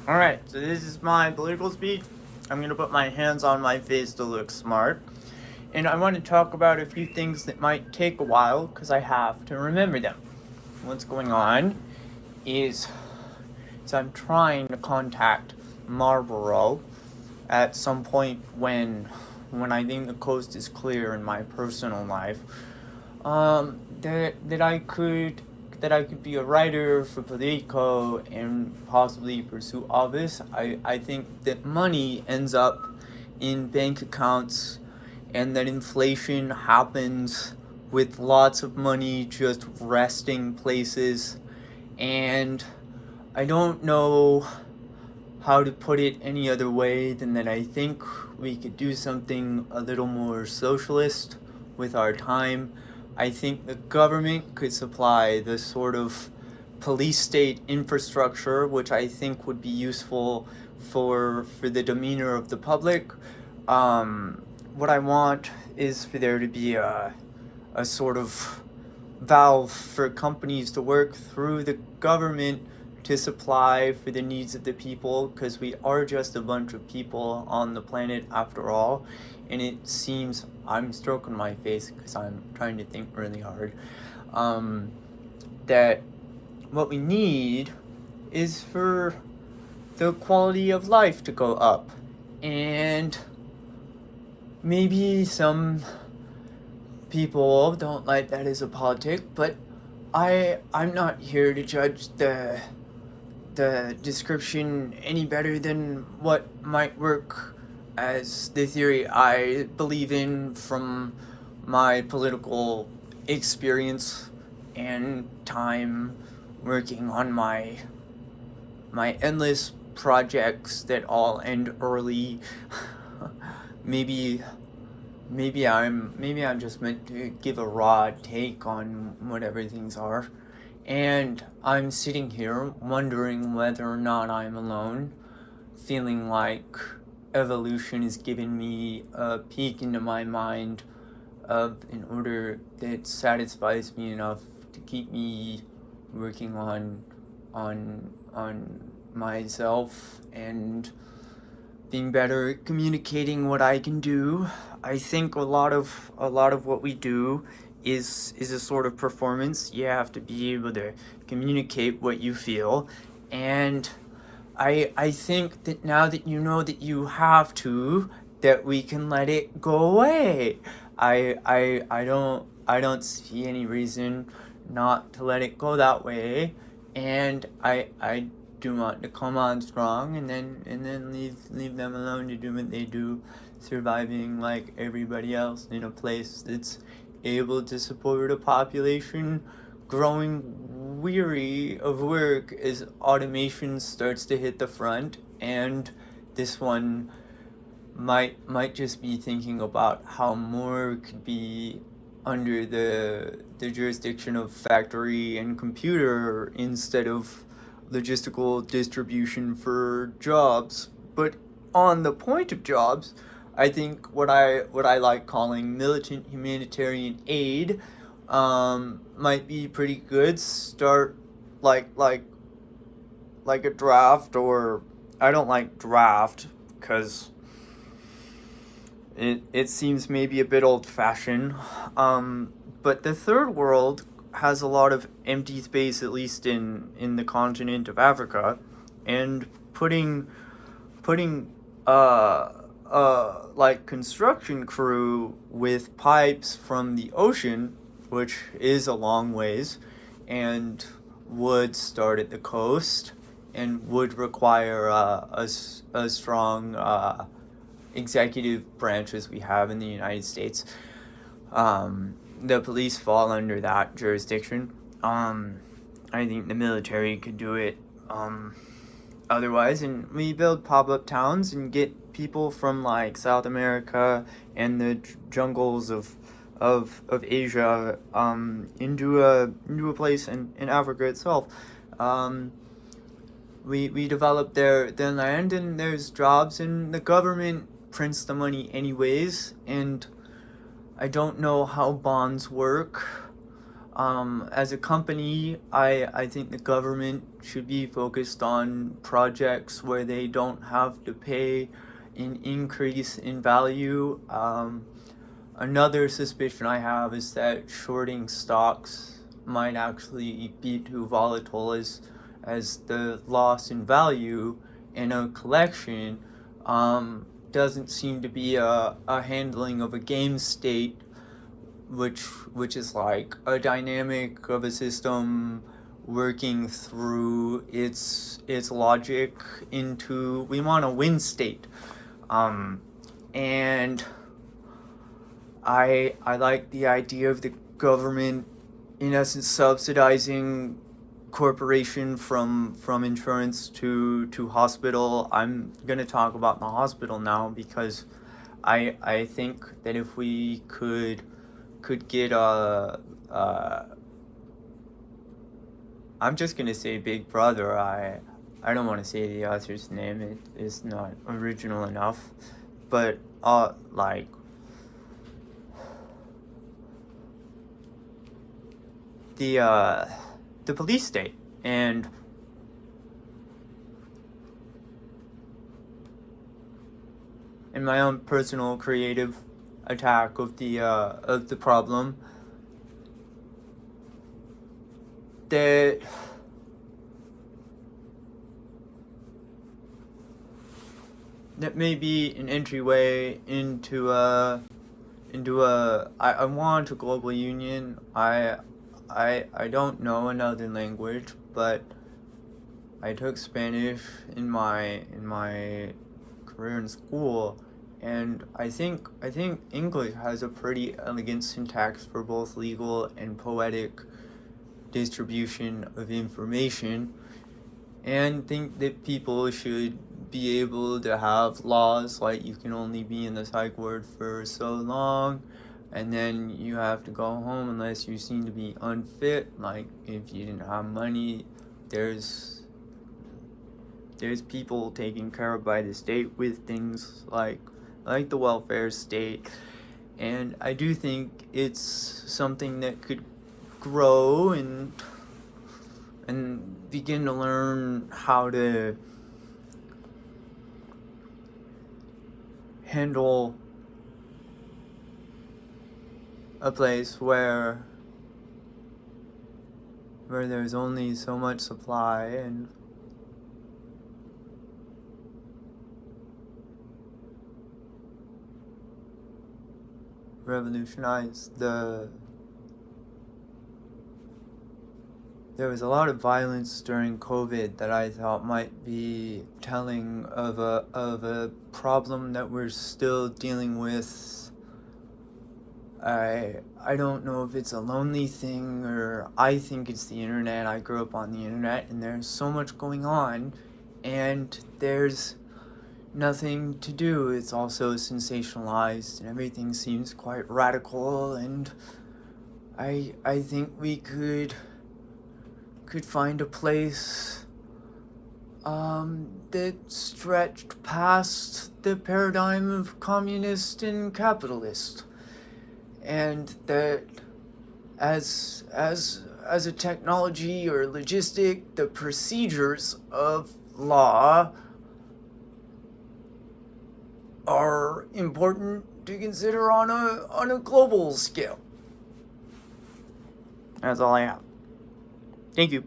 Alright, so this is my political speech. I'm going to put my hands on my face to look smart. And I want to talk about a few things that might take a while because I have to remember them. What's going on is I'm trying to contact Marlborough at some point when I think the coast is clear in my personal life. That I could be a writer for Politico and possibly pursue office. I think that money ends up in bank accounts and that inflation happens with lots of money just resting places. And I don't know how to put it any other way than that I think we could do something a little more socialist with our time. I think the government could supply the sort of police state infrastructure which I think would be useful for the demeanor of the public. What I want is for there to be a sort of valve for companies to work through the government to supply for the needs of the people, because we are just a bunch of people on the planet after all. And it seems, I'm stroking my face because I'm trying to think really hard, that what we need is for the quality of life to go up. And maybe some people don't like that as a politic, but I'm not here to judge the description any better than what might work as the theory I believe in from my political experience and time working on my endless projects that all end early. Maybe I'm just meant to give a raw take on whatever things are. And I'm sitting here wondering whether or not I'm alone, feeling like evolution has given me a peek into my mind in order that satisfies me enough to keep me working on myself and being better at communicating what I can do. I think a lot of what we do is a sort of performance. You have to be able to communicate what you feel, and I think that now that you know that you have to, that we can let it go away. I don't see any reason not to let it go that way, and I do want to come on strong and then leave them alone to do what they do, surviving like everybody else in a place that's able to support a population growing weary of work as automation starts to hit the front. And this one might just be thinking about how more could be under the jurisdiction of factory and computer instead of logistical distribution for jobs. But on the point of jobs, I think what I like calling militant humanitarian aid might be pretty good. Start like like like a draft, or I don't like draft because it seems maybe a bit old fashioned. But the third world has a lot of empty space, at least in the continent of Africa, and putting like construction crew with pipes from the ocean, which is a long ways, and would start at the coast and would require a strong executive branch as we have in the United States. The police fall under that jurisdiction. I think the military could do it otherwise, and we build pop-up towns and get people from like South America and the jungles of Asia into a place in Africa itself. We develop their land, and there's jobs, and the government prints the money anyways. And I don't know how bonds work. As a company, I think the government should be focused on projects where they don't have to pay an increase in value. Another suspicion I have is that shorting stocks might actually be too volatile, as the loss in value in a collection doesn't seem to be a handling of a game state, which is like a dynamic of a system working through its logic into we want a win state. And I like the idea of the government in essence subsidizing corporation from insurance to hospital. I'm gonna talk about the hospital now because I think that if we could get I'm just gonna say Big Brother. I don't want to say the author's name. It is not original enough, but like the police state and my own personal creative attack of the problem that may be an entryway into I want a global union. I don't know another language, but I took Spanish in my career in school, and I think English has a pretty elegant syntax for both legal and poetic distribution of information, and think that people should be able to have laws like you can only be in the psych ward for so long, and then you have to go home unless you seem to be unfit. Like if you didn't have money, there's people taken care of by the state with things like the welfare state, and I do think it's something that could grow and begin to learn how to handle a place where there's only so much supply, and revolutionize there was a lot of violence during COVID that I thought might be telling of a problem that we're still dealing with. I don't know if it's a lonely thing, or I think it's the internet. I grew up on the internet and there's so much going on and there's nothing to do. It's also sensationalized and everything seems quite radical, and I think we could find a place that stretched past the paradigm of communist and capitalist, and that as a technology or logistic, the procedures of law are important to consider on a global scale. That's all I have. Thank you.